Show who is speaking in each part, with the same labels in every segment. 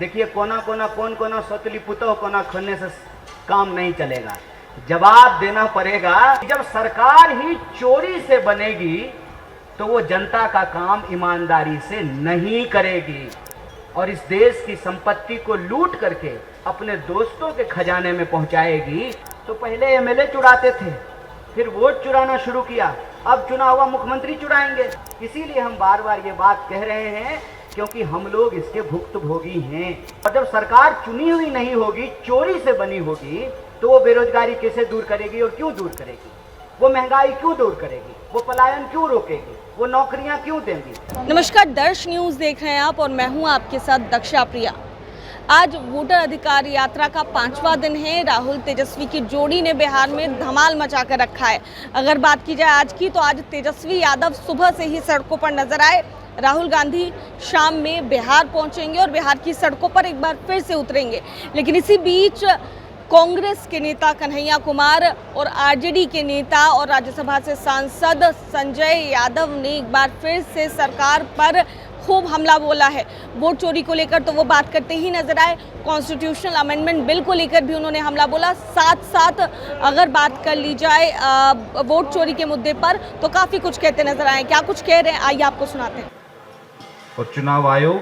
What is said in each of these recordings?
Speaker 1: देखिए कोना कोना कौन कोना सोतली पुतो कोना खोलने से काम नहीं चलेगा, जवाब देना पड़ेगा। जब सरकार ही चोरी से बनेगी तो वो जनता का काम ईमानदारी से नहीं करेगी और इस देश की संपत्ति को लूट करके अपने दोस्तों के खजाने में पहुंचाएगी। तो पहले एमएलए चुराते थे, फिर वोट चुराना शुरू किया, अब चुना हुआ मुख्यमंत्री चुराएंगे। इसीलिए हम बार बार ये बात कह रहे हैं, क्योंकि हम लोग इसके भुक्तभोगी हैं। और जब सरकार चुनी हुई नहीं होगी, चोरी से बनी होगी, तो वो बेरोजगारी कैसे दूर करेगी और क्यों दूर करेगी? वो महंगाई क्यों दूर करेगी? वो पलायन क्यों रोकेगी? वो नौकरियां क्यों देंगी?
Speaker 2: नमस्कार, दर्श न्यूज़ देख रहे हैं आप और मैं हूं आपके साथ दक्षा प्रिया। आज वोटर अधिकार यात्रा का 5वां दिन है। राहुल तेजस्वी की जोड़ी ने बिहार में धमाल मचा कर रखा है। अगर बात की जाए आज की, तो आज तेजस्वी यादव सुबह से ही सड़कों पर नजर आए। राहुल गांधी शाम में बिहार पहुंचेंगे और बिहार की सड़कों पर एक बार फिर से उतरेंगे। लेकिन इसी बीच कांग्रेस के नेता कन्हैया कुमार और आरजेडी के नेता और राज्यसभा से सांसद संजय यादव ने एक बार फिर से सरकार पर खूब हमला बोला है। वोट चोरी को लेकर तो वो बात करते ही नजर आए, कॉन्स्टिट्यूशनल अमेंडमेंट बिल को लेकर भी उन्होंने हमला बोला। साथ साथ अगर बात कर ली जाए वोट चोरी के मुद्दे पर, तो काफ़ी कुछ कहते नजर आए। क्या कुछ कह रहे हैं, आइए आपको सुनाते हैं।
Speaker 3: और चुनाव आयोग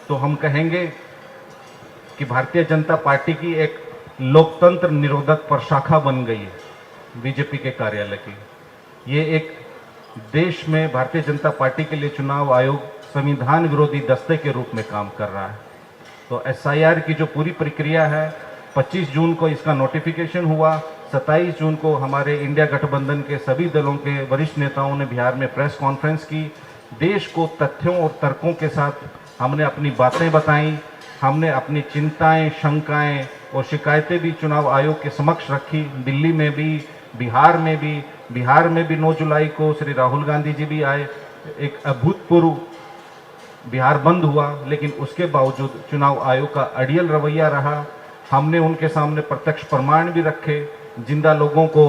Speaker 3: तो हम कहेंगे कि भारतीय जनता पार्टी की एक लोकतंत्र निरोधक प्रशाखा बन गई है बीजेपी के कार्यालय की। ये एक देश में भारतीय जनता पार्टी के लिए चुनाव आयोग संविधान विरोधी दस्ते के रूप में काम कर रहा है। तो एसआईआर की जो पूरी प्रक्रिया है, 25 जून को इसका नोटिफिकेशन हुआ। 27 जून को हमारे इंडिया गठबंधन के सभी दलों के वरिष्ठ नेताओं ने बिहार में प्रेस कॉन्फ्रेंस की। देश को तथ्यों और तर्कों के साथ हमने अपनी बातें बताई, हमने अपनी चिंताएं, शंकाएं और शिकायतें भी चुनाव आयोग के समक्ष रखी। दिल्ली में भी, बिहार में भी। बिहार में भी 9 जुलाई को श्री राहुल गांधी जी भी आए। एक अभूतपूर्व बिहार बंद हुआ, लेकिन उसके बावजूद चुनाव आयोग का अड़ियल रवैया रहा। हमने उनके सामने प्रत्यक्ष प्रमाण भी रखे। जिंदा लोगों को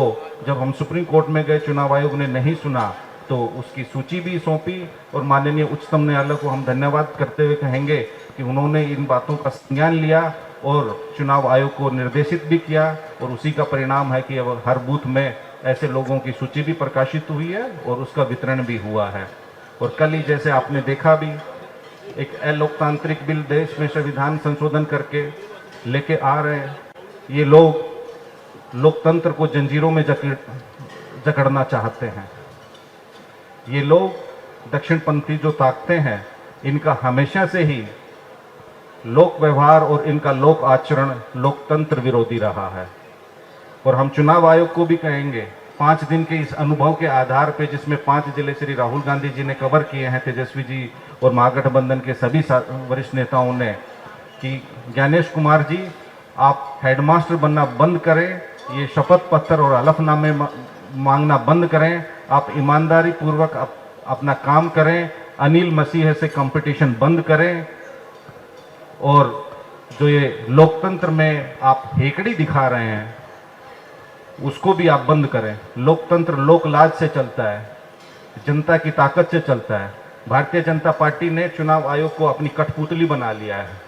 Speaker 3: जब हम सुप्रीम कोर्ट में गए, चुनाव आयोग ने नहीं सुना, तो उसकी सूची भी सौंपी। और माननीय उच्चतम न्यायालय को हम धन्यवाद करते हुए कहेंगे कि उन्होंने इन बातों का संज्ञान लिया और चुनाव आयोग को निर्देशित भी किया। और उसी का परिणाम है कि अब हर बूथ में ऐसे लोगों की सूची भी प्रकाशित हुई है और उसका वितरण भी हुआ है। और कल ही जैसे आपने देखा भी, एक अलोकतांत्रिक बिल देश में संविधान संशोधन करके लेके आ रहे हैं। ये लोग लोकतंत्र को जंजीरों में जकड़ना चाहते हैं। ये लोग दक्षिणपंथी जो ताकतें हैं, इनका हमेशा से ही लोक व्यवहार और इनका लोक आचरण लोकतंत्र विरोधी रहा है। और हम चुनाव आयोग को भी कहेंगे, 5 दिन के इस अनुभव के आधार पर, जिसमें 5 जिले श्री राहुल गांधी जी ने कवर किए हैं, तेजस्वी जी और महागठबंधन के सभी वरिष्ठ नेताओं ने, कि ज्ञानेश कुमार जी आप हेडमास्टर बनना बंद करें, ये शपथ पत्र और हलफनामे मांगना बंद करें, आप ईमानदारी पूर्वक अपना काम करें, अनिल मसीह से कंपटीशन बंद करें, और जो ये लोकतंत्र में आप हेकड़ी दिखा रहे हैं उसको भी आप बंद करें। लोकतंत्र लोक लाज से चलता है, जनता की ताकत से चलता है। भारतीय जनता पार्टी ने चुनाव आयोग को अपनी कठपुतली बना लिया है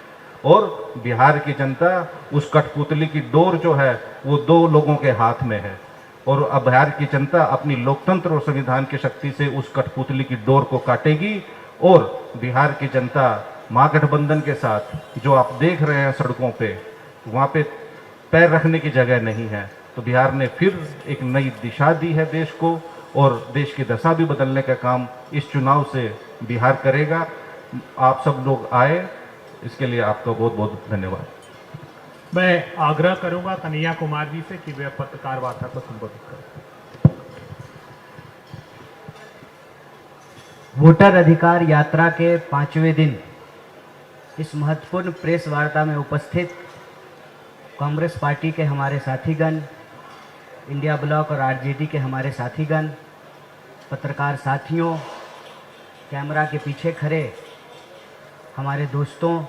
Speaker 3: और बिहार की जनता उस कठपुतली की डोर जो है वो 2 लोगों के हाथ में है। और अब बिहार की जनता अपनी लोकतंत्र और संविधान की शक्ति से उस कठपुतली की डोर को काटेगी। और बिहार की जनता महागठबंधन के साथ जो आप देख रहे हैं सड़कों पे, वहाँ पे पैर रखने की जगह नहीं है। तो बिहार ने फिर एक नई दिशा दी है देश को, और देश की दशा भी बदलने का काम इस चुनाव से बिहार करेगा। आप सब लोग आए, इसके लिए आपका बहुत बहुत धन्यवाद।
Speaker 4: मैं आग्रह करूंगा कन्हैया कुमार जी से कि वे पत्रकार वार्ता को संबोधित करें।
Speaker 1: वोटर अधिकार यात्रा के 5वें दिन इस महत्वपूर्ण प्रेस वार्ता में उपस्थित कांग्रेस पार्टी के हमारे साथीगण, इंडिया ब्लॉक और आरजेडी के हमारे साथीगण, पत्रकार साथियों, कैमरा के पीछे खड़े हमारे दोस्तों,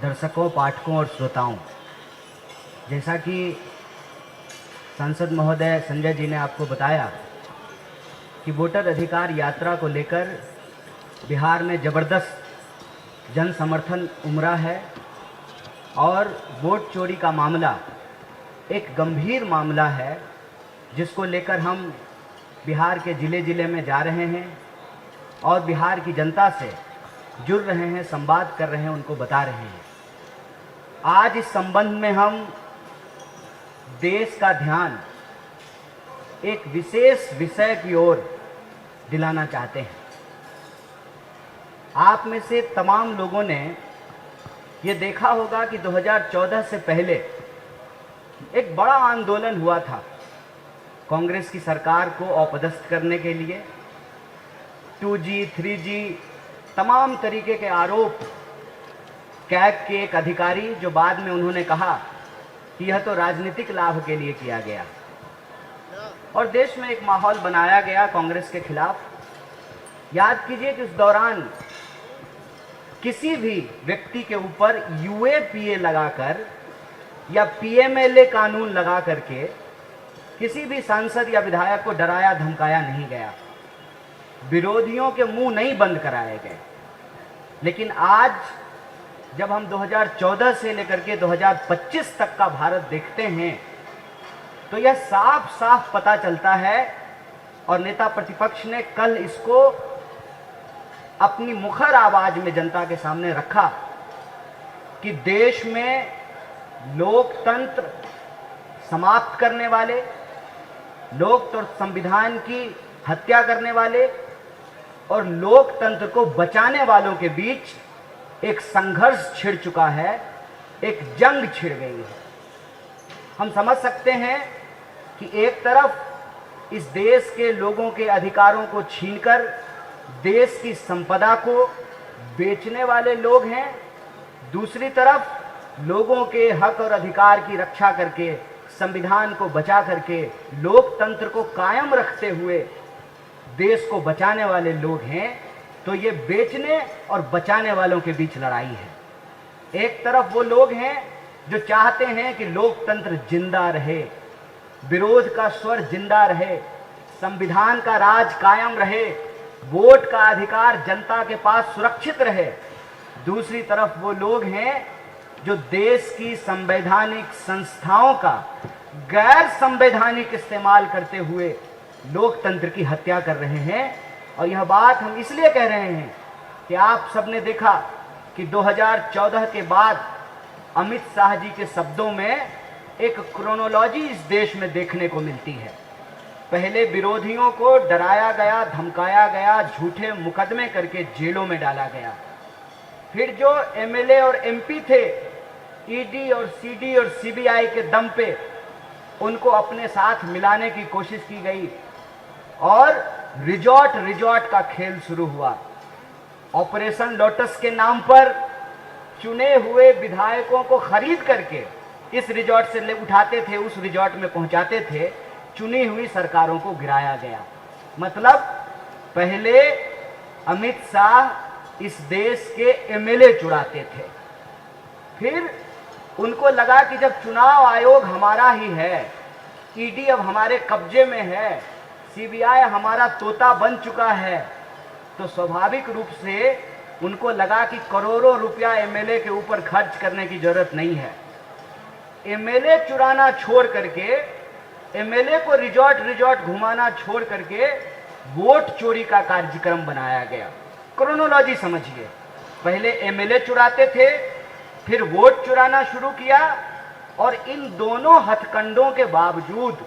Speaker 1: दर्शकों, पाठकों और श्रोताओं, जैसा कि सांसद महोदय संजय जी ने आपको बताया कि वोटर अधिकार यात्रा को लेकर बिहार में ज़बरदस्त जन समर्थन उमड़ा है और वोट चोरी का मामला एक गंभीर मामला है, जिसको लेकर हम बिहार के ज़िले ज़िले में जा रहे हैं और बिहार की जनता से जुड़ रहे हैं, संवाद कर रहे हैं, उनको बता रहे हैं। आज इस संबंध में हम देश का ध्यान एक विशेष विषय की ओर दिलाना चाहते हैं। आप में से तमाम लोगों ने ये देखा होगा कि 2014 से पहले एक बड़ा आंदोलन हुआ था कांग्रेस की सरकार को अपदस्थ करने के लिए। 2G, 3G तमाम तरीके के आरोप कैग के एक अधिकारी, जो बाद में उन्होंने कहा कि यह तो राजनीतिक लाभ के लिए किया गया, और देश में एक माहौल बनाया गया कांग्रेस के खिलाफ। याद कीजिए कि उस दौरान किसी भी व्यक्ति के ऊपर UAPA लगाकर या PMLA कानून लगा करके किसी भी सांसद या विधायक को डराया धमकाया नहीं गया, विरोधियों के मुंह नहीं बंद कराए गए। लेकिन आज जब हम 2014 से लेकर के 2025 तक का भारत देखते हैं, तो यह साफ साफ पता चलता है, और नेता प्रतिपक्ष ने कल इसको अपनी मुखर आवाज में जनता के सामने रखा कि देश में लोकतंत्र समाप्त करने वाले, लोकतंत्र संविधान की हत्या करने वाले और लोकतंत्र को बचाने वालों के बीच एक संघर्ष छिड़ चुका है, एक जंग छिड़ गई है। हम समझ सकते हैं कि एक तरफ इस देश के लोगों के अधिकारों को छीनकर देश की संपदा को बेचने वाले लोग हैं, दूसरी तरफ लोगों के हक और अधिकार की रक्षा करके, संविधान को बचा करके, लोकतंत्र को कायम रखते हुए देश को बचाने वाले लोग हैं। तो ये बेचने और बचाने वालों के बीच लड़ाई है। एक तरफ वो लोग हैं जो चाहते हैं कि लोकतंत्र जिंदा रहे, विरोध का स्वर जिंदा रहे, संविधान का राज कायम रहे, वोट का अधिकार जनता के पास सुरक्षित रहे। दूसरी तरफ वो लोग हैं जो देश की संवैधानिक संस्थाओं का गैर संवैधानिक इस्तेमाल करते हुए लोकतंत्र की हत्या कर रहे हैं। और यह बात हम इसलिए कह रहे हैं कि आप सबने देखा कि 2014 के बाद अमित शाह जी के शब्दों में एक क्रोनोलॉजी इस देश में देखने को मिलती है। पहले विरोधियों को डराया गया, धमकाया गया, झूठे मुकदमे करके जेलों में डाला गया। फिर जो MLA और MP थे, ED और CD और CBI के दम पे उनको अपने साथ मिलाने की कोशिश की गई और रिजॉर्ट का खेल शुरू हुआ। ऑपरेशन लोटस के नाम पर चुने हुए विधायकों को खरीद करके इस रिजॉर्ट से ले उठाते थे, उस रिजॉर्ट में पहुंचाते थे, चुनी हुई सरकारों को गिराया गया। मतलब पहले अमित शाह इस देश के MLA चुराते थे, फिर उनको लगा कि जब चुनाव आयोग हमारा ही है, ED अब हमारे कब्जे में है, CBI हमारा तोता बन चुका है, तो स्वाभाविक रूप से उनको लगा कि करोड़ों रुपया MLA के ऊपर खर्च करने की जरूरत नहीं है। MLA चुराना छोड़ करके, MLA को रिजॉर्ट घुमाना छोड़ करके वोट चोरी का कार्यक्रम बनाया गया। क्रोनोलॉजी समझिए, पहले MLA चुराते थे, फिर वोट चुराना शुरू किया, और इन दोनों हथकंडों के बावजूद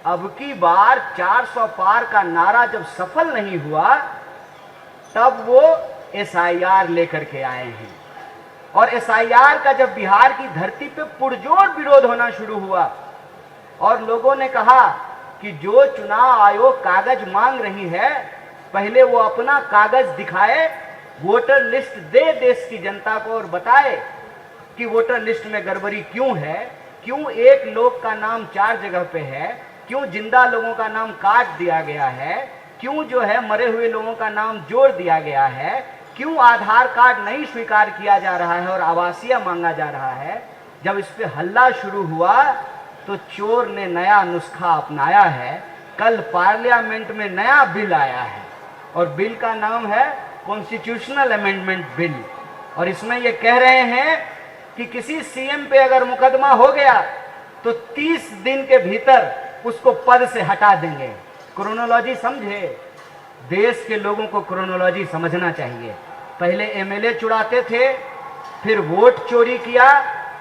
Speaker 1: अब की बार 400 पार का नारा जब सफल नहीं हुआ, तब वो SIR लेकर के आए हैं। और SIR का जब बिहार की धरती पे पुरजोर विरोध होना शुरू हुआ और लोगों ने कहा कि जो चुनाव आयोग कागज मांग रही है, पहले वो अपना कागज दिखाए, वोटर लिस्ट दे देश की जनता को और बताए कि वोटर लिस्ट में गड़बड़ी क्यों है, क्यों एक लोग का नाम 4 जगह पे है, क्यों जिंदा लोगों का नाम काट दिया गया है, क्यों जो है मरे हुए लोगों का नाम जोड़ दिया गया है, क्यों आधार कार्ड नहीं स्वीकार किया जा रहा है और आवासीय मांगा जा रहा है। जब इस पे हल्ला शुरू हुआ तो चोर ने नया नुस्खा अपनाया है। कल पार्लियामेंट में नया बिल आया है और बिल का नाम है कॉन्स्टिट्यूशनल अमेंडमेंट बिल। और इसमें ये कह रहे हैं कि किसी सीएम पे अगर मुकदमा हो गया तो 30 दिन के भीतर उसको पद से हटा देंगे। क्रोनोलॉजी समझे, देश के लोगों को क्रोनोलॉजी समझना चाहिए। पहले एमएलए चुराते थे, फिर वोट चोरी किया,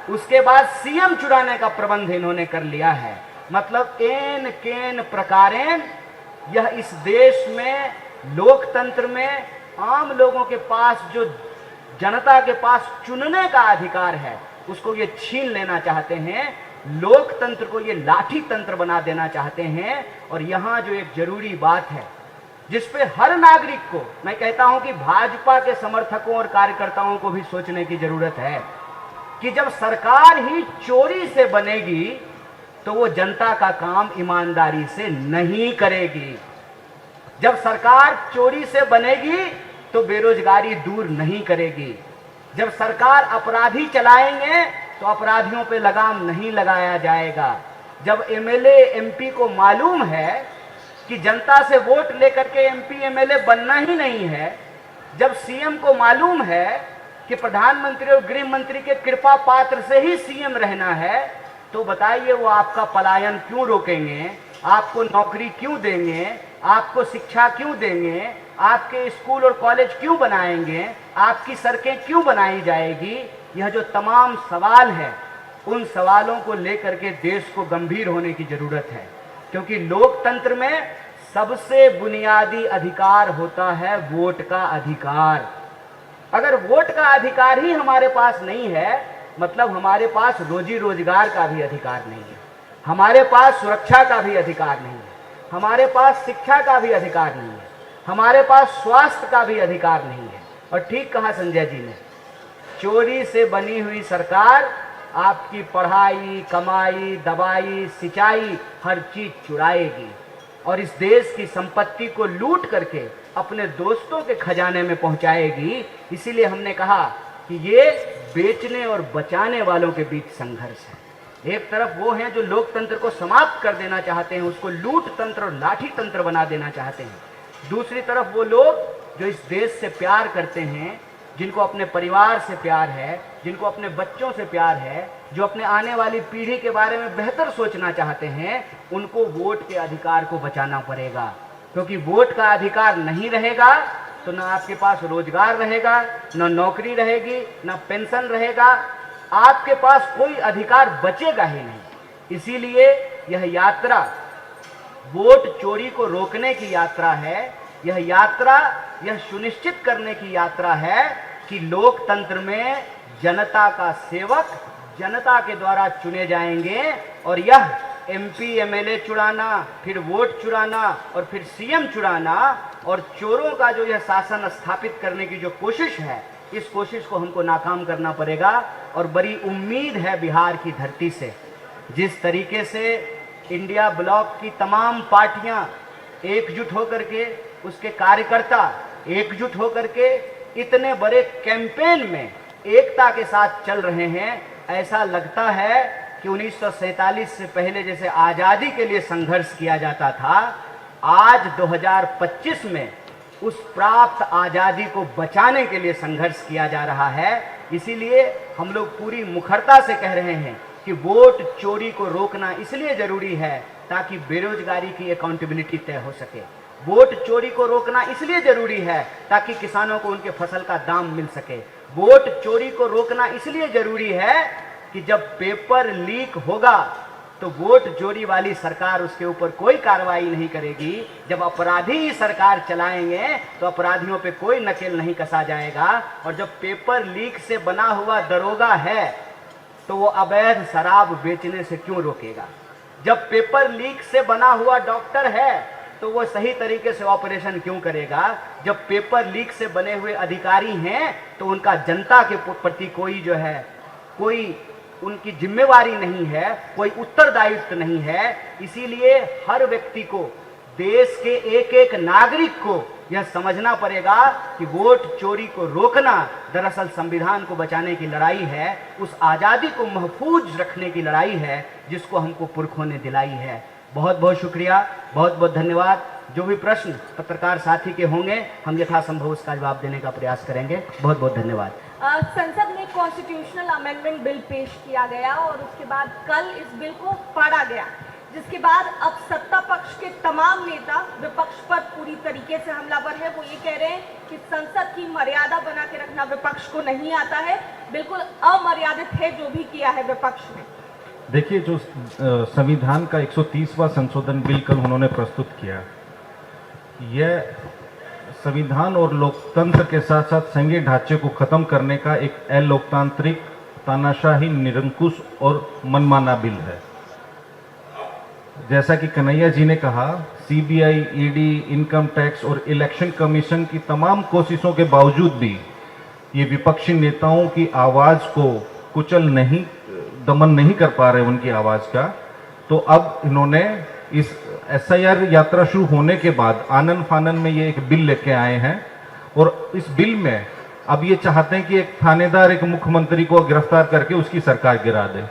Speaker 1: उसके बाद सीएम चुराने का प्रबंध इन्होंने कर लिया है। मतलब एन केन प्रकारेण यह इस देश में लोकतंत्र में आम लोगों के पास जो जनता के पास चुनने का अधिकार है उसको ये छीन लेना चाहते हैं। लोकतंत्र को ये लाठी तंत्र बना देना चाहते हैं। और यहाँ जो एक जरूरी बात है जिस पे हर नागरिक को, मैं कहता हूं कि भाजपा के समर्थकों और कार्यकर्ताओं को भी सोचने की जरूरत है कि जब सरकार ही चोरी से बनेगी तो वो जनता का काम ईमानदारी से नहीं करेगी। जब सरकार चोरी से बनेगी तो बेरोजगारी दूर नहीं करेगी। जब सरकार अपराधी चलाएंगे तो अपराधियों पे लगाम नहीं लगाया जाएगा। जब एमएलए एमपी को मालूम है कि जनता से वोट लेकर के एमपी एमएलए बनना ही नहीं है, जब सीएम को मालूम है कि प्रधानमंत्री और गृह मंत्री के कृपा पात्र से ही सीएम रहना है, तो बताइए वो आपका पलायन क्यों रोकेंगे, आपको नौकरी क्यों देंगे, आपको शिक्षा क्यों देंगे, आपके स्कूल और कॉलेज क्यों बनाएंगे, आपकी सड़कें क्यों बनाई जाएगी। यह जो तमाम सवाल है उन सवालों को लेकर के देश को गंभीर होने की जरूरत है, क्योंकि लोकतंत्र में सबसे बुनियादी अधिकार होता है वोट का अधिकार। अगर वोट का अधिकार ही हमारे पास नहीं है, मतलब हमारे पास रोजी रोजगार का भी अधिकार नहीं है, हमारे पास सुरक्षा का भी अधिकार नहीं है, हमारे पास शिक्षा का भी अधिकार नहीं है, हमारे पास स्वास्थ्य का भी अधिकार नहीं है। और ठीक कहा संजय जी ने, चोरी से बनी हुई सरकार आपकी पढ़ाई, कमाई, दवाई, सिंचाई हर चीज चुराएगी और इस देश की संपत्ति को लूट करके अपने दोस्तों के खजाने में पहुंचाएगी। इसीलिए हमने कहा कि ये बेचने और बचाने वालों के बीच संघर्ष है। एक तरफ वो हैं जो लोकतंत्र को समाप्त कर देना चाहते हैं, उसको लूट तंत्र और लाठी तंत्र बना देना चाहते हैं। दूसरी तरफ वो लोग जो इस देश से प्यार करते हैं, जिनको अपने परिवार से प्यार है, जिनको अपने बच्चों से प्यार है, जो अपने आने वाली पीढ़ी के बारे में बेहतर सोचना चाहते हैं, उनको वोट के अधिकार को बचाना पड़ेगा। क्योंकि वोट का अधिकार नहीं रहेगा तो ना आपके पास रोजगार रहेगा, ना नौकरी रहेगी, ना पेंशन रहेगा, आपके पास कोई अधिकार बचेगा ही नहीं। इसीलिए यह यात्रा वोट चोरी को रोकने की यात्रा है। यह यात्रा यह सुनिश्चित करने की यात्रा है कि लोकतंत्र में जनता का सेवक जनता के द्वारा चुने जाएंगे और यह एमपी एमएलए चुराना, फिर वोट चुराना और फिर सीएम चुराना और चोरों का जो यह शासन स्थापित करने की जो कोशिश है, इस कोशिश को हमको नाकाम करना पड़ेगा। और बड़ी उम्मीद है बिहार की धरती से, जिस तरीके से इंडिया ब्लॉक की तमाम पार्टियां एकजुट होकर के, उसके कार्यकर्ता एकजुट होकर के इतने बड़े कैंपेन में एकता के साथ चल रहे हैं। ऐसा लगता है कि 1947 से पहले जैसे आज़ादी के लिए संघर्ष किया जाता था, आज 2025 में उस प्राप्त आज़ादी को बचाने के लिए संघर्ष किया जा रहा है। इसीलिए हम लोग पूरी मुखरता से कह रहे हैं कि वोट चोरी को रोकना इसलिए जरूरी है ताकि बेरोजगारी की अकाउंटेबिलिटी तय हो सके। वोट चोरी को रोकना इसलिए जरूरी है ताकि किसानों को उनके फसल का दाम मिल सके। वोट चोरी को रोकना इसलिए जरूरी है कि जब पेपर लीक होगा तो वोट चोरी वाली सरकार उसके ऊपर कोई कार्रवाई नहीं करेगी। जब अपराधी ही सरकार चलाएंगे तो अपराधियों पे कोई नकेल नहीं कसा जाएगा। और जब पेपर लीक से बना हुआ दरोगा है तो वो अवैध शराब बेचने से क्यों रोकेगा? जब पेपर लीक से बना हुआ डॉक्टर है तो वो सही तरीके से ऑपरेशन क्यों करेगा? जब पेपर लीक से बने हुए अधिकारी हैं तो उनका जनता के प्रति कोई जो है, कोई उनकी जिम्मेवारी नहीं है, कोई उत्तरदायित्व नहीं है। इसीलिए हर व्यक्ति को, देश के एक एक नागरिक को यह समझना पड़ेगा कि वोट चोरी को रोकना दरअसल संविधान को बचाने की लड़ाई है, उस आज़ादी को महफूज रखने की लड़ाई है जिसको हमको पुरखों ने दिलाई है। बहुत बहुत शुक्रिया, बहुत बहुत धन्यवाद। जो भी प्रश्न पत्रकार साथी के होंगे हम यथासंभव उसका जवाब देने का प्रयास करेंगे। बहुत बहुत धन्यवाद।
Speaker 2: संसद में कॉन्स्टिट्यूशनल अमेंडमेंट बिल पेश किया गया और उसके बाद कल इस बिल को पढ़ा गया, जिसके बाद अब सत्ता पक्ष के तमाम नेता विपक्ष पर पूरी तरीके से हमलावर है। वो ये कह रहे हैं कि संसद की मर्यादा बना के रखना विपक्ष को नहीं आता है, बिल्कुल अमर्यादित है जो भी किया है विपक्ष ने।
Speaker 3: देखिए, जो संविधान का 130वां संशोधन बिल कल उन्होंने प्रस्तुत किया, यह संविधान और लोकतंत्र के साथ साथ संघीय ढांचे को खत्म करने का एक अलोकतांत्रिक, तानाशाही, निरंकुश और मनमाना बिल है। जैसा कि कन्हैया जी ने कहा, सीबीआई, ईडी, इनकम टैक्स और इलेक्शन कमीशन की तमाम कोशिशों के बावजूद भी ये विपक्षी नेताओं की आवाज को कुचल नहीं, दमन नहीं कर पा रहे उनकी आवाज का। तो अब इन्होंने इस एसआईआर यात्रा शुरू होने के बाद आनन फानन में ये एक बिल लेके आए हैं और इस बिल में अब ये चाहते हैं कि एक थानेदार एक मुख्यमंत्री को गिरफ्तार करके उसकी सरकार गिरा दे।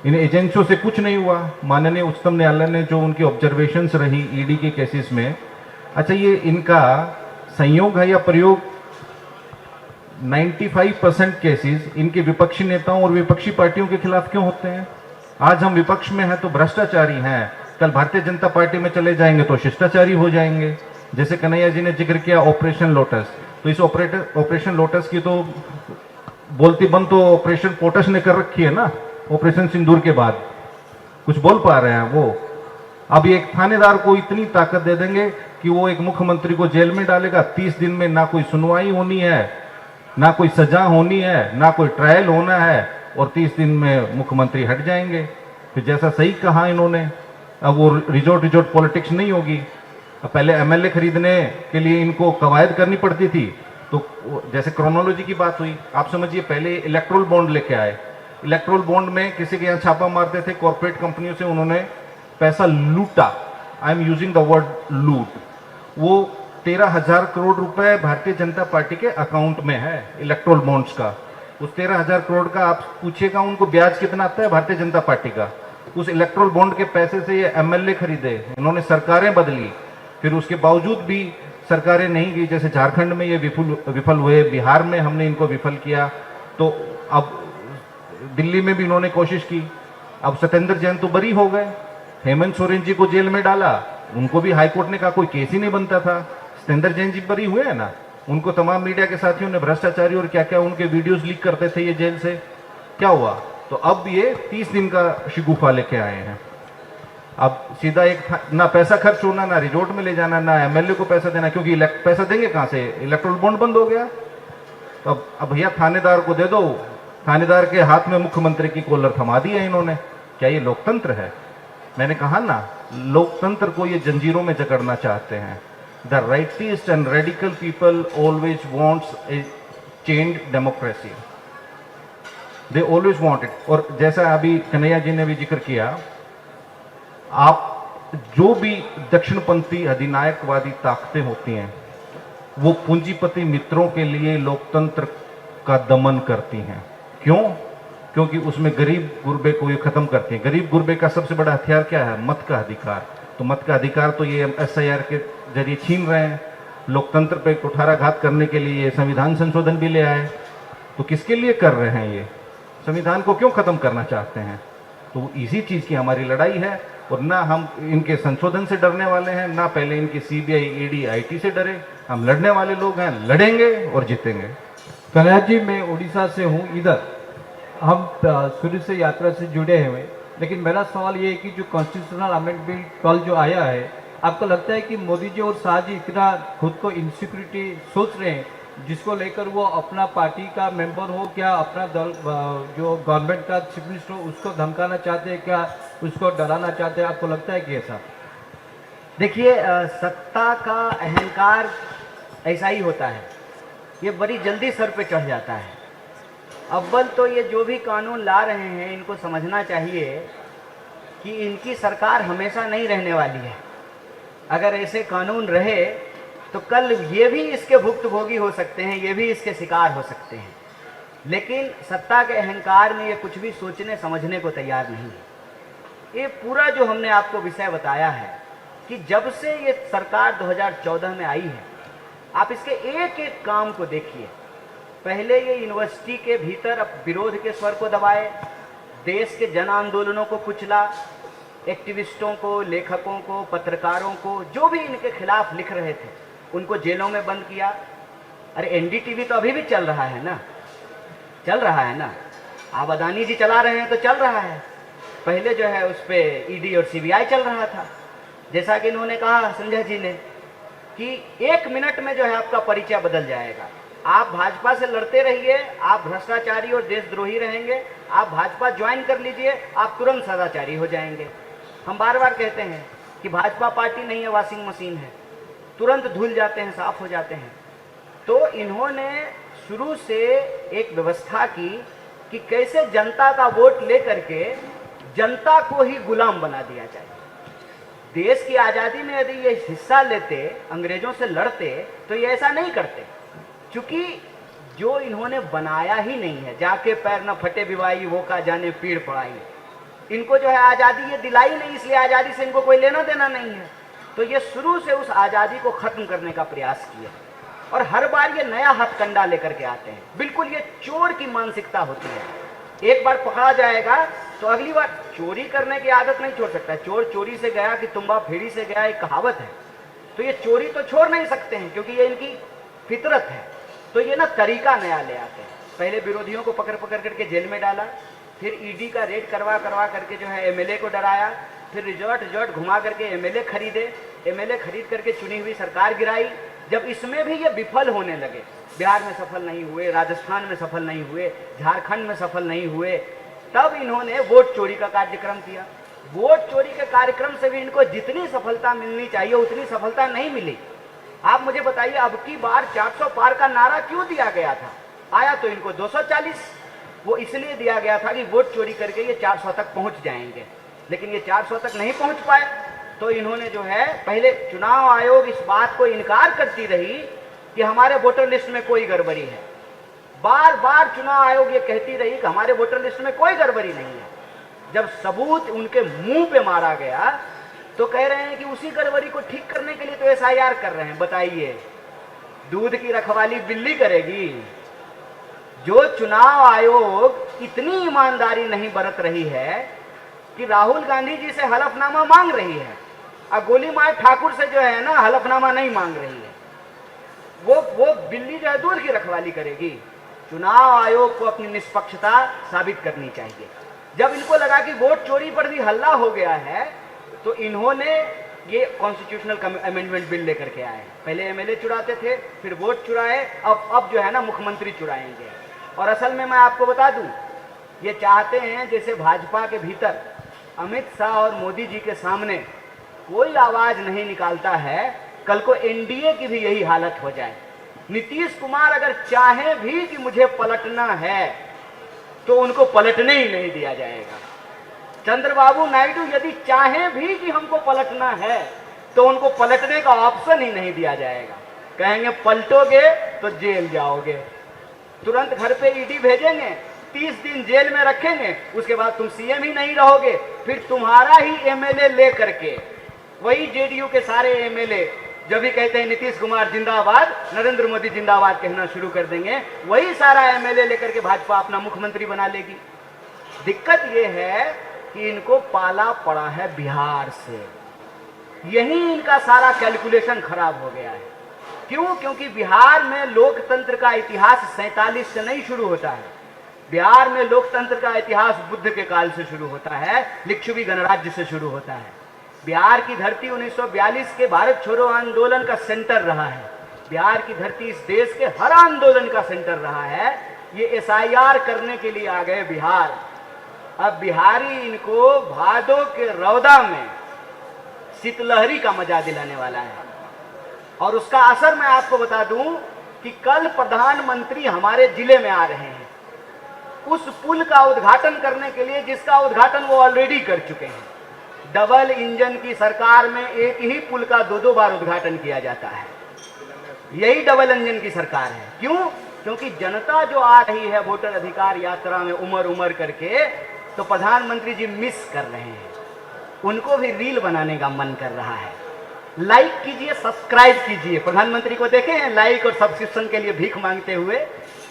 Speaker 3: इन एजेंसियों से कुछ नहीं हुआ। माननीय उच्चतम न्यायालय ने जो उनकी ऑब्जर्वेशंस रही ईडी के केसेस में, अच्छा ये इनका संयोग है या प्रयोग, 95% केसेस इनके विपक्षी नेताओं और विपक्षी पार्टियों के खिलाफ क्यों होते हैं? आज हम विपक्ष में हैं तो भ्रष्टाचारी हैं, कल भारतीय जनता पार्टी में चले जाएंगे तो शिष्टाचारी हो जाएंगे। जैसे कन्हैया जी ने जिक्र किया ऑपरेशन लोटस, तो इस ऑपरेशन लोटस की तो बोलती बंद तो ऑपरेशन पोटस ने कर रखी है ना, ऑपरेशन सिंदूर के बाद कुछ बोल पा रहे हैं वो। अब एक थानेदार को इतनी ताकत दे देंगे कि वो एक मुख्यमंत्री को जेल में डालेगा, 30 दिन में ना कोई सुनवाई होनी है, ना कोई सजा होनी है, ना कोई ट्रायल होना है और 30 दिन में मुख्यमंत्री हट जाएंगे। फिर जैसा सही कहा इन्होंने, अब वो रिजोर्ट पॉलिटिक्स नहीं होगी। अब पहले एमएलए खरीदने के लिए इनको कवायद करनी पड़ती थी, तो जैसे क्रोनोलॉजी की बात हुई, आप समझिए पहले इलेक्ट्रोल बॉन्ड लेके आए, इलेक्ट्रोल बॉन्ड में किसी के यहाँ छापा मारते थे, कॉर्पोरेट कंपनियों से उन्होंने पैसा लूटा, I am using the word लूट। वो 13,000 करोड़ रुपए भारतीय जनता पार्टी के अकाउंट में है इलेक्ट्रोल बॉन्ड्स का। उस 13,000 करोड़ का आप पूछिएगा उनको ब्याज कितना आता है भारतीय जनता पार्टी का। उस इलेक्ट्रोल बॉन्ड के पैसे से ये एमएलए खरीदे, इन्होंने सरकारें बदली, फिर उसके बावजूद भी सरकारें नहीं गई। जैसे झारखंड में ये विफल हुए, बिहार में हमने इनको विफल किया, तो अब दिल्ली में भी इन्होंने कोशिश की। अब सत्येंद्र जैन तो बरी हो गए, हेमंत सोरेन जी को जेल में डाला, उनको भी हाईकोर्ट ने कहा कोई केस ही नहीं बनता था। सत्येंद्र जैन जी बरी हुए है ना, उनको तमाम मीडिया के साथियों ने भ्रष्टाचारी और क्या क्या उनके वीडियोस लीक करते थे ये जेल से, क्या हुआ? तो अब ये 30 दिन का शिगुफा लेके आए हैं। अब सीधा एक ना पैसा खर्च होना, ना रिजोर्ट में ले जाना, ना एमएलए को पैसा देना, क्योंकि पैसा देंगे कहां से? इलेक्ट्रोल बॉन्ड बंद हो गया। तो अब भैया थानेदार को दे दो, थानेदार के हाथ में मुख्यमंत्री की कॉलर थमा दी है इन्होंने। क्या ये लोकतंत्र है? मैंने कहा ना, लोकतंत्र को ये जंजीरों में जकड़ना चाहते हैं। The rightist and radical people always wants A changed democracy, they always want it. और जैसा अभी कन्हैया जी ने भी जिक्र किया, आप जो भी दक्षिणपंथी अधिनायकवादी ताकतें होती हैं वो पूंजीपति मित्रों के लिए लोकतंत्र का दमन करती हैं। क्यों? क्योंकि उसमें गरीब गुरबे को ये खत्म करती हैं। गरीब गुरबे का सबसे बड़ा हथियार क्या है? मत का अधिकार। तो मत का अधिकार तो ये एसआईआर के जरिए छीन रहे हैं। लोकतंत्र पे कुठाराघात करने के लिए ये संविधान संशोधन भी ले आए। तो किसके लिए कर रहे हैं ये? संविधान को क्यों खत्म करना चाहते हैं? तो इसी चीज की हमारी लड़ाई है। और ना हम इनके संशोधन से डरने वाले हैं, ना पहले इनकी सीबीआई, ईडी, आईटी से डरे। हम लड़ने वाले लोग हैं, लड़ेंगे और जीतेंगे।
Speaker 5: कन्हैया जी, मैं उड़ीसा से हूँ। इधर हम शुरू से यात्रा से जुड़े हुए, लेकिन मेरा सवाल ये है कि जो कॉन्स्टिट्यूशनल अमेंडमेंट कल जो आया है, आपको लगता है कि मोदी जी और शाह जी इतना खुद को इनसिक्योरिटी सोच रहे हैं जिसको लेकर वो अपना पार्टी का मेंबर हो, क्या अपना दल जो गवर्नमेंट का चीफ मिनिस्टर हो उसको धमकाना चाहते हैं, क्या उसको डराना चाहते हैं? आपको लगता है कि ऐसा?
Speaker 1: देखिए, सत्ता का अहंकार ऐसा ही होता है, ये बड़ी जल्दी सर पे चढ़ जाता है। अव्वल तो ये जो भी कानून ला रहे हैं इनको समझना चाहिए कि इनकी सरकार हमेशा नहीं रहने वाली है। अगर ऐसे कानून रहे तो कल ये भी इसके भुक्तभोगी हो सकते हैं, ये भी इसके शिकार हो सकते हैं। लेकिन सत्ता के अहंकार में ये कुछ भी सोचने समझने को तैयार नहीं है। ये पूरा जो हमने आपको विषय बताया है कि जब से ये सरकार 2014 में आई है, आप इसके एक एक काम को देखिए। पहले ये यूनिवर्सिटी के भीतर अब विरोध के स्वर को दबाए, देश के जन आंदोलनों को कुचला, एक्टिविस्टों को, लेखकों को, पत्रकारों को, जो भी इनके खिलाफ लिख रहे थे उनको जेलों में बंद किया। अरे एनडीटीवी तो अभी भी चल रहा है ना, चल रहा है ना, आप अदानी जी चला रहे हैं तो चल रहा है। पहले जो है उस पर ईडी और सीबीआई चल रहा था। जैसा कि इन्होंने कहा संजय जी ने कि 1 मिनट में जो है आपका परिचय बदल जाएगा। आप भाजपा से लड़ते रहिए, आप भ्रष्टाचारी और देशद्रोही रहेंगे, आप भाजपा ज्वाइन कर लीजिए, आप तुरंत सदाचारी हो जाएंगे। हम बार बार कहते हैं कि भाजपा पार्टी नहीं है, वॉशिंग मशीन है, तुरंत धुल जाते हैं, साफ हो जाते हैं। तो इन्होंने शुरू से एक व्यवस्था की कि कैसे जनता का वोट लेकर के जनता को ही गुलाम बना दिया जाए। देश की आज़ादी में यदि ये हिस्सा लेते, अंग्रेजों से लड़ते, तो ये ऐसा नहीं करते। क्योंकि जो इन्होंने बनाया ही नहीं है, जाके पैर न फटे बिवाई वो का जाने पीड़ पड़ाई, इनको जो है आज़ादी ये दिलाई नहीं, इसलिए आज़ादी से इनको कोई लेना देना नहीं है। तो ये शुरू से उस आज़ादी को खत्म करने का प्रयास किया और हर बार ये नया हथकंडा लेकर के आते हैं। बिल्कुल ये चोर की मानसिकता होती है। एक बार पकड़ा जाएगा तो अगली बार चोरी करने की आदत नहीं छोड़ सकता। चोर चोरी से गया कि तुम्बा फेरी से गया, एक कहावत है। तो ये चोरी तो छोड़ नहीं सकते हैं क्योंकि ये इनकी फितरत है। तो ये ना तरीका नया ले आते हैं। पहले विरोधियों को पकड़ पकड़ करके जेल में डाला, फिर ईडी का रेड करवा करके जो है एमएलए को डराया, फिर रिजॉर्ट घुमा करके एमएलए खरीदे, एमएलए खरीद करके चुनी हुई सरकार गिराई। जब इसमें भी ये विफल होने लगे, बिहार में सफल नहीं हुए, राजस्थान में सफल नहीं हुए, झारखंड में सफल नहीं हुए, तब इन्होंने वोट चोरी का कार्यक्रम किया। वोट चोरी के कार्यक्रम से भी इनको जितनी सफलता मिलनी चाहिए उतनी सफलता नहीं मिली। आप मुझे बताइए, अब की बार 400 पार का नारा क्यों दिया गया था? आया तो इनको 240। वो इसलिए दिया गया था कि वोट चोरी करके ये 400 तक पहुंच जाएंगे, लेकिन ये 400 तक नहीं पहुंच पाए। तो इन्होंने जो है, पहले चुनाव आयोग इस बात को इनकार करती रही कि हमारे वोटर लिस्ट में कोई गड़बड़ी है। बार बार चुनाव आयोग ये कहती रही कि हमारे वोटर लिस्ट में कोई गड़बड़ी नहीं है। जब सबूत उनके मुंह पे मारा गया तो कह रहे हैं कि उसी गड़बड़ी को ठीक करने के लिए तो एसआईआर कर रहे हैं। बताइए, दूध की रखवाली बिल्ली करेगी? जो चुनाव आयोग इतनी ईमानदारी नहीं बरत रही है कि राहुल गांधी जी से हलफनामा मांग रही है और गोली मार ठाकुर से जो है ना हलफनामा नहीं मांग रही है, वो बिल्ली जो है दूध की रखवाली करेगी? चुनाव आयोग को अपनी निष्पक्षता साबित करनी चाहिए। जब इनको लगा कि वोट चोरी पर भी हल्ला हो गया है तो इन्होंने ये कॉन्स्टिट्यूशनल अमेंडमेंट बिल लेकर के आए। पहले एमएलए चुराते थे, फिर वोट चुराए, अब जो है ना मुख्यमंत्री चुराएंगे। और असल में मैं आपको बता दूं, ये चाहते हैं जैसे भाजपा के भीतर अमित शाह और मोदी जी के सामने कोई आवाज नहीं निकालता है, कल को एनडीए की भी यही हालत हो जाए। नीतीश कुमार अगर चाहे भी कि मुझे पलटना है तो उनको पलटने ही नहीं दिया जाएगा। चंद्रबाबू नायडू यदि चाहे भी कि हमको पलटना है तो उनको पलटने का ऑप्शन ही नहीं दिया जाएगा। कहेंगे पलटोगे तो जेल जाओगे, तुरंत घर पे ईडी भेजेंगे, 30 दिन जेल में रखेंगे, उसके बाद तुम सीएम ही नहीं रहोगे। फिर तुम्हारा ही एमएलए ले करके वही जेडीयू के सारे एमएलए जब भी कहते हैं नीतीश कुमार जिंदाबाद, नरेंद्र मोदी जिंदाबाद कहना शुरू कर देंगे, वही सारा एमएलए लेकर के भाजपा अपना मुख्यमंत्री बना लेगी। दिक्कत यह है कि इनको पाला पड़ा है बिहार से, यही इनका सारा कैलकुलेशन खराब हो गया है। क्यों? क्योंकि बिहार में लोकतंत्र का इतिहास 47 से नहीं शुरू होता है। बिहार में लोकतंत्र का इतिहास बुद्ध के काल से शुरू होता है, लिच्छवी गणराज्य से शुरू होता है। बिहार की धरती 1942 के भारत छोड़ो आंदोलन का सेंटर रहा है। बिहार की धरती इस देश के हर आंदोलन का सेंटर रहा है। ये एसआईआर करने के लिए आ गए बिहार। अब बिहारी इनको भादो के रौदा में शीतलहरी का मजा दिलाने वाला है। और उसका असर मैं आपको बता दूं कि कल प्रधानमंत्री हमारे जिले में आ रहे हैं उस पुल का उद्घाटन करने के लिए जिसका उद्घाटन वो ऑलरेडी कर चुके हैं। डबल इंजन की सरकार में एक ही पुल का 2-2 बार उद्घाटन किया जाता है। यही डबल इंजन की सरकार है। क्यों? क्योंकि जनता जो आ रही है वोटर अधिकार यात्रा में उमर करके, तो प्रधानमंत्री जी मिस कर रहे हैं, उनको भी रील बनाने का मन कर रहा है। लाइक कीजिए, सब्सक्राइब कीजिए। प्रधानमंत्री को देखे हैं लाइक और सब्सक्रिप्शन के लिए भीख मांगते हुए?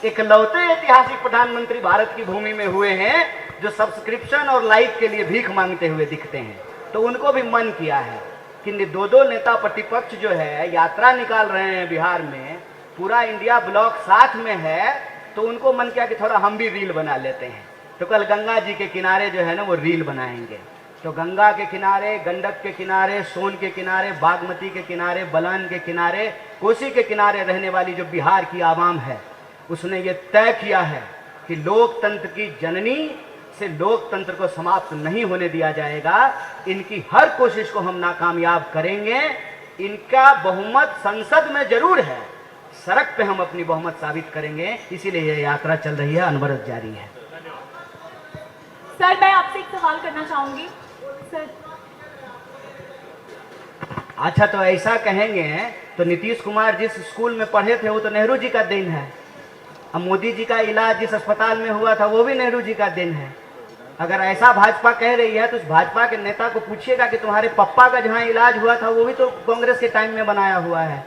Speaker 1: इकलौते ऐतिहासिक प्रधानमंत्री भारत की भूमि में हुए हैं जो सब्सक्रिप्शन और लाइक के लिए भीख मांगते हुए दिखते हैं। तो उनको भी मन किया है कि दो नेता प्रतिपक्ष जो है यात्रा निकाल रहे हैं बिहार में, पूरा इंडिया ब्लॉक साथ में है, तो उनको मन किया कि थोड़ा हम भी रील बना लेते हैं। तो कल गंगा जी के किनारे जो है ना वो रील बनाएंगे। तो गंगा के किनारे, गंडक के किनारे, सोन के किनारे, बागमती के किनारे, बलान के किनारे, कोसी के किनारे रहने वाली जो बिहार की आवाम है, उसने ये तय किया है कि लोकतंत्र की जननी से लोकतंत्र को समाप्त नहीं होने दिया जाएगा। इनकी हर कोशिश को हम नाकामयाब करेंगे। इनका बहुमत संसद में जरूर है, सड़क पे हम अपनी बहुमत साबित करेंगे। इसीलिए यह यात्रा चल रही है, अनवरत जारी है।
Speaker 6: सर, मैं आपसे एक सवाल करना चाहूंगी। सर,
Speaker 1: अच्छा, तो ऐसा कहेंगे तो नीतीश कुमार जिस स्कूल में पढ़े थे वो तो नेहरू जी का देन है। अब मोदी जी का इलाज जिस अस्पताल में हुआ था वो भी नेहरू जी का देन है। अगर ऐसा भाजपा कह रही है तो उस भाजपा के नेता को पूछिएगा कि तुम्हारे पप्पा का जहाँ इलाज हुआ था वो भी तो कांग्रेस के टाइम में बनाया हुआ है।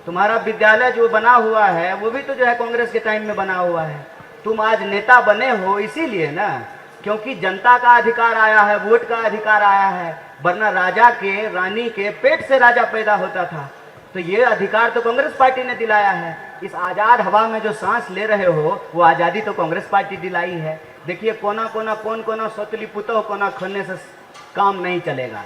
Speaker 1: तुम्हारा विद्यालय जो बना हुआ है वो भी तो जो है कांग्रेस के टाइम में बना हुआ है। तुम आज नेता बने हो इसीलिए ना, क्योंकि जनता का अधिकार आया है, वोट का अधिकार आया है। वरना राजा के, रानी के पेट से राजा पैदा होता था। तो ये अधिकार तो कांग्रेस पार्टी ने दिलाया है। इस आजाद हवा में जो सांस ले रहे हो वो आज़ादी तो कांग्रेस पार्टी दिलाई है। देखिए, कोना कोना कौन कोना सौतली पुतौ कोना खन्ने से काम नहीं चलेगा।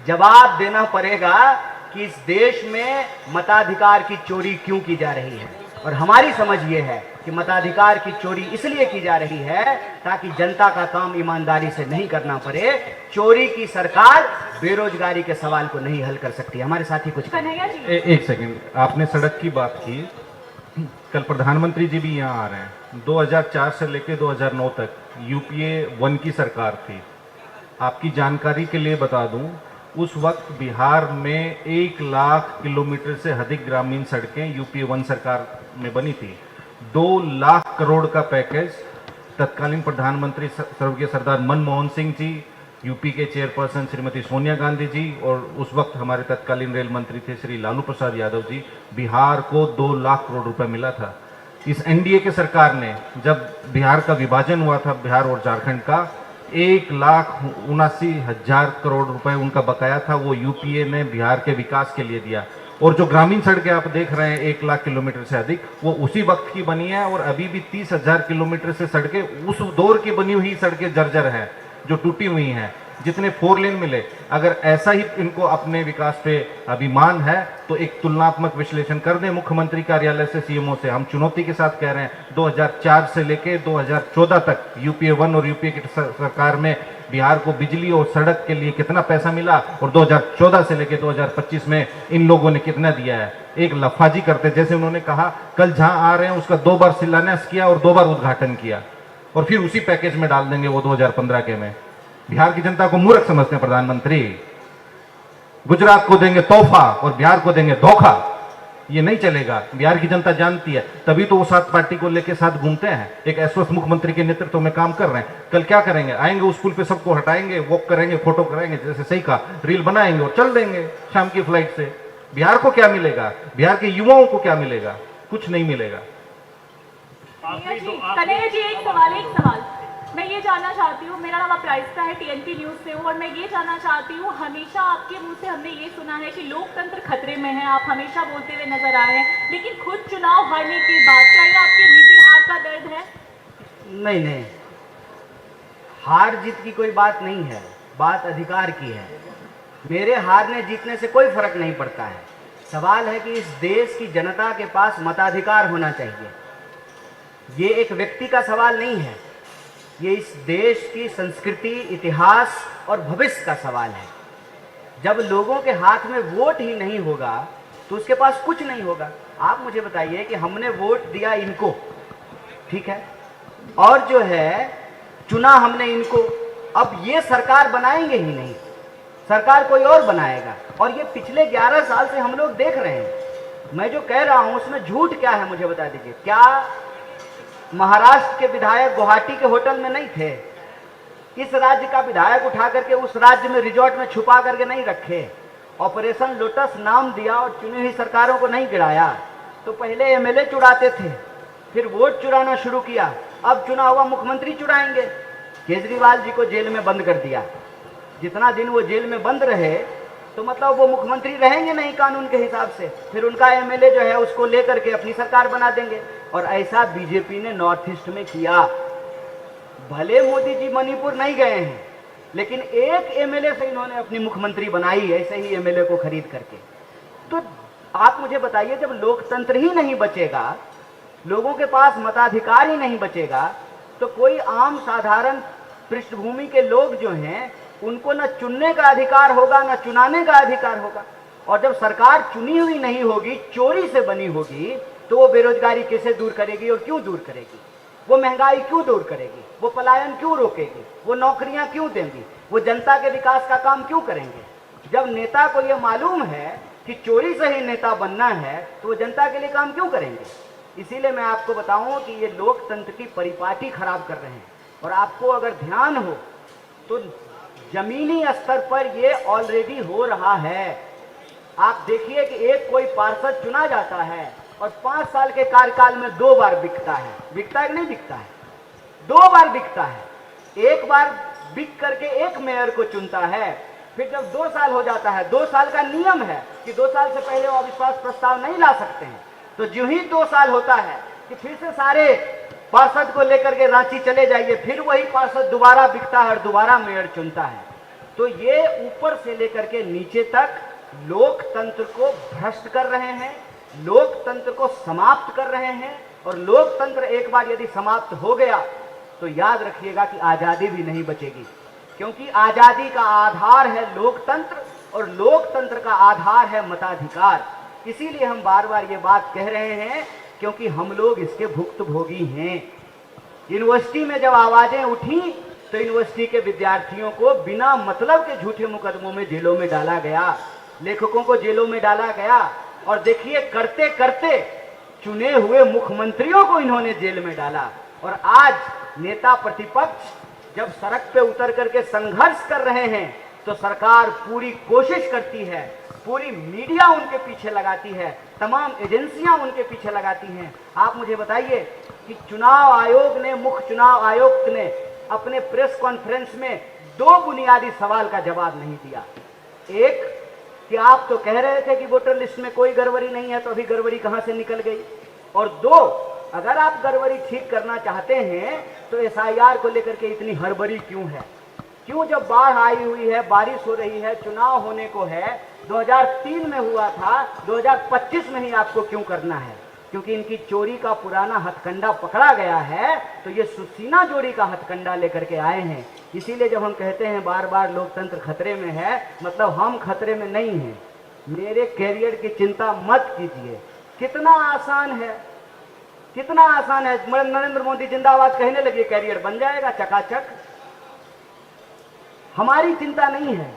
Speaker 1: जवाब देना पड़ेगा कि इस देश में मताधिकार की चोरी क्यों की जा रही है। और हमारी समझ ये है कि मताधिकार की चोरी इसलिए की जा रही है ताकि जनता का काम ईमानदारी से नहीं करना पड़े। चोरी की सरकार बेरोजगारी के सवाल को नहीं हल कर सकती। हमारे साथी कुछ
Speaker 6: कन्हैया जी,
Speaker 3: एक सेकंड, आपने सड़क की बात की, कल प्रधानमंत्री जी भी यहाँ आ रहे हैं। 2004 से लेकर 2009 तक यूपीए 1 की सरकार थी। आपकी जानकारी के लिए बता दूं, उस वक्त बिहार में 1 लाख किलोमीटर से अधिक ग्रामीण सड़कें यूपीए 1 सरकार में बनी थी। 2 लाख करोड़ का पैकेज तत्कालीन प्रधानमंत्री स्वर्गीय सरदार मनमोहन सिंह जी, यूपी के चेयरपर्सन श्रीमती सोनिया गांधी जी और उस वक्त हमारे तत्कालीन रेल मंत्री थे श्री लालू प्रसाद यादव जी, बिहार को 2 लाख करोड़ रुपए मिला था। इस एनडीए के सरकार ने जब बिहार का विभाजन हुआ था, बिहार और झारखंड का, 1,79,000 करोड़ रुपए उनका बकाया था, वो यूपीए ने बिहार के विकास के लिए दिया। और जो ग्रामीण सड़कें आप देख रहे हैं 1 लाख किलोमीटर से अधिक, वो उसी वक्त की बनी है। और अभी भी 30,000 किलोमीटर से सड़कें उस दौर की बनी हुई सड़कें जर्जर हैं, जो टूटी हुई हैं। जितने 4 लेन मिले, अगर ऐसा ही इनको अपने विकास पे अभिमान है तो एक तुलनात्मक विश्लेषण कर दें मुख्यमंत्री कार्यालय से, सीएमओ से। हम चुनौती के साथ कह रहे हैं, 2004 से लेके 2014 तक यूपीए 1 और यूपीए की सरकार में बिहार को बिजली और सड़क के लिए कितना पैसा मिला और 2014 से लेके 2025 में इन लोगों ने कितना दिया है। एक लफाजी करते, जैसे उन्होंने कहा कल जहां आ रहे हैं उसका 2 बार शिलान्यास किया और 2 बार उद्घाटन किया और फिर उसी पैकेज में डाल देंगे वो 2015 के में। बिहार की जनता को मूर्ख समझते हैं प्रधानमंत्री। गुजरात को देंगे तोहफा और बिहार को देंगे धोखा, ये नहीं चलेगा। बिहार की जनता जानती है, तभी तो वो 7 पार्टी को लेके साथ घूमते हैं। एक ऐश्वर्य मुख्यमंत्री के नेतृत्व में काम कर रहे हैं। कल क्या करेंगे, आएंगे उस पुल पे सबको हटाएंगे, वॉक करेंगे, फोटो कराएंगे, जैसे सही कहा, रील बनाएंगे और चल देंगे शाम की फ्लाइट से। बिहार को क्या मिलेगा, बिहार के युवाओं को क्या मिलेगा? कुछ नहीं मिलेगा।
Speaker 6: कन्हैया जी, एक सवाल मैं ये जानना चाहती हूँ। मेरा नाम अपराजिता है, टीएनपी न्यूज से हूँ, और मैं ये जानना चाहती हूँ, हमेशा आपके मुंह से हमने ये सुना है कि लोकतंत्र खतरे में है, आप हमेशा बोलते हुए नजर आए हैं, लेकिन खुद चुनाव हारने की बात, क्या ये आपके निजी हार का दर्द है?
Speaker 1: नहीं, हार जीत की कोई बात नहीं है, बात अधिकार की है। मेरे हारने जीतने से कोई फर्क नहीं पड़ता है। सवाल है कि इस देश की जनता के पास मताधिकार होना चाहिए। ये एक व्यक्ति का सवाल नहीं है, ये इस देश की संस्कृति, इतिहास और भविष्य का सवाल है। जब लोगों के हाथ में वोट ही नहीं होगा तो उसके पास कुछ नहीं होगा। आप मुझे बताइए कि हमने वोट दिया इनको, ठीक है, और जो है चुना हमने इनको, अब ये सरकार बनाएंगे ही नहीं, सरकार कोई और बनाएगा। और ये पिछले 11 साल से हम लोग देख रहे हैं। मैं जो कह रहा हूं उसमें झूठ क्या है, मुझे बता दीजिए। क्या महाराष्ट्र के विधायक गुवाहाटी के होटल में नहीं थे? इस राज्य का विधायक उठा करके उस राज्य में रिजॉर्ट में छुपा करके नहीं रखे। ऑपरेशन लोटस नाम दिया और चुनी हुई सरकारों को नहीं गिराया। तो पहले एमएलए चुराते थे, फिर वोट चुराना शुरू किया, अब चुना हुआ मुख्यमंत्री चुराएंगे। केजरीवाल जी को जेल में बंद कर दिया। जितना दिन वो जेल में बंद रहे तो मतलब वो मुख्यमंत्री रहेंगे नहीं कानून के हिसाब से, फिर उनका एमएलए जो है उसको लेकर के अपनी सरकार बना देंगे। और ऐसा बीजेपी ने नॉर्थ ईस्ट में किया। भले मोदी जी मणिपुर नहीं गए हैं, लेकिन एक एमएलए से इन्होंने अपनी मुख्यमंत्री बनाई, ऐसे ही एमएलए को खरीद करके। तो आप मुझे बताइए, जब लोकतंत्र ही नहीं बचेगा, लोगों के पास मताधिकार ही नहीं बचेगा, तो कोई आम साधारण पृष्ठभूमि के लोग जो हैं उनको न चुनने का अधिकार होगा, न चुनाने का अधिकार होगा। और जब सरकार चुनी हुई नहीं होगी, चोरी से बनी होगी, तो वो बेरोजगारी कैसे दूर करेगी और क्यों दूर करेगी? वो महंगाई क्यों दूर करेगी? वो पलायन क्यों रोकेगी? वो नौकरियां क्यों देंगी? वो जनता के विकास का काम क्यों करेंगे? जब नेता को ये मालूम है कि चोरी से ही नेता बनना है, तो वो जनता के लिए काम क्यों करेंगे? इसीलिए मैं आपको बताऊं कि ये लोकतंत्र की परिपाटी खराब कर रहे हैं। और आपको अगर ध्यान हो तो जमीनी स्तर पर ये ऑलरेडी हो रहा है। आप देखिए कि एक कोई पार्षद चुना जाता है और 5 साल के कार्यकाल में 2 बार बिकता है। बिकता है कि नहीं बिकता है? 2 बार बिकता है। एक बार बिक करके एक मेयर को चुनता है, फिर जब 2 साल हो जाता है, 2 साल का नियम है कि 2 साल से पहले वो अविश्वास प्रस्ताव नहीं ला सकते हैं, तो जो ही 2 साल होता है कि फिर से सारे पार्षद को लेकर के रांची चले जाइए, फिर वही पार्षद दोबारा बिकता है और दोबारा मेयर चुनता है। तो ये ऊपर से लेकर के नीचे तक लोकतंत्र को भ्रष्ट कर रहे हैं, लोकतंत्र को समाप्त कर रहे हैं। और लोकतंत्र एक बार यदि समाप्त हो गया तो याद रखिएगा कि आजादी भी नहीं बचेगी, क्योंकि आजादी का आधार है लोकतंत्र और लोकतंत्र का आधार है मताधिकार। इसीलिए हम बार बार ये बात कह रहे हैं, क्योंकि हम लोग इसके भुक्तभोगी हैं। यूनिवर्सिटी में जब आवाजें उठी तो यूनिवर्सिटी के विद्यार्थियों को बिना मतलब के झूठे मुकदमों में जेलों में डाला गया, लेखकों को जेलों में डाला गया। और देखिए, करते करते चुने हुए मुख्यमंत्रियों को इन्होंने जेल में डाला। और आज नेता प्रतिपक्ष जब सड़क पे उतर करके संघर्ष कर रहे हैं तो सरकार पूरी कोशिश करती है, पूरी मीडिया उनके पीछे लगाती है, तमाम एजेंसियां उनके पीछे लगाती हैं। आप मुझे बताइए कि चुनाव आयोग ने, मुख्य चुनाव आयुक्त ने अपने प्रेस कॉन्फ्रेंस में 2 बुनियादी सवाल का जवाब नहीं दिया। एक कि आप तो कह रहे थे कि वोटर लिस्ट में कोई गड़बड़ी नहीं है, तो अभी गड़बड़ी कहां से निकल गई? और 2, अगर आप गड़बड़ी ठीक करना चाहते हैं तो एसआईआर को लेकर के इतनी हड़बड़ी क्यों है? क्यों जब बाढ़ आई हुई है, बारिश हो रही है, चुनाव होने को है, 2003 में हुआ था, 2025 में ही आपको क्यों करना है? क्योंकि इनकी चोरी का पुराना हथकंडा पकड़ा गया है, तो ये सुसीना चोरी का हथकंडा लेकर के आए हैं। इसीलिए जब हम कहते हैं बार बार लोकतंत्र खतरे में है, मतलब हम खतरे में नहीं हैं। मेरे कैरियर की चिंता मत कीजिए। कितना आसान है, कितना आसान है। नरेंद्र मोदी जिंदाबाद कहने लगे, कैरियर बन जाएगा चकाचक। हमारी चिंता नहीं है,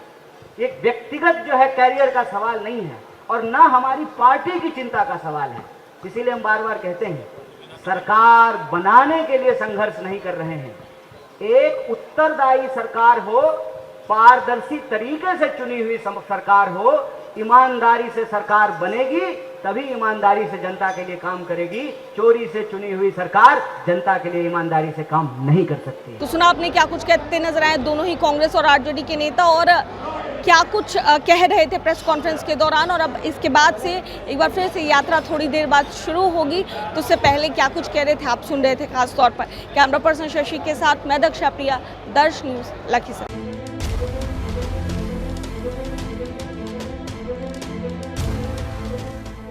Speaker 1: एक व्यक्तिगत जो है कैरियर का सवाल नहीं है, और ना हमारी पार्टी की चिंता का सवाल है। इसीलिए हम बार बार कहते हैं, सरकार बनाने के लिए संघर्ष नहीं कर रहे हैं। एक उत्तरदायी सरकार हो, पारदर्शी तरीके से चुनी हुई सरकार हो, ईमानदारी से सरकार बनेगी, तभी ईमानदारी से जनता के लिए काम करेगी। चोरी से चुनी हुई सरकार जनता के लिए ईमानदारी से काम नहीं कर सकती।
Speaker 2: तो सुना आपने क्या कुछ कहते नजर आए दोनों ही कांग्रेस और आरजेडी के नेता, और क्या कुछ कह रहे थे प्रेस कॉन्फ्रेंस के दौरान। और अब इसके बाद से एक बार फिर से यात्रा थोड़ी देर बाद शुरू होगी, तो उससे पहले क्या कुछ कह रहे थे आप सुन रहे थे खास तौर पर। कैमरा पर्सन शशि के साथ मैं दक्षा प्रिया, दर्श न्यूज़, लखीसराय।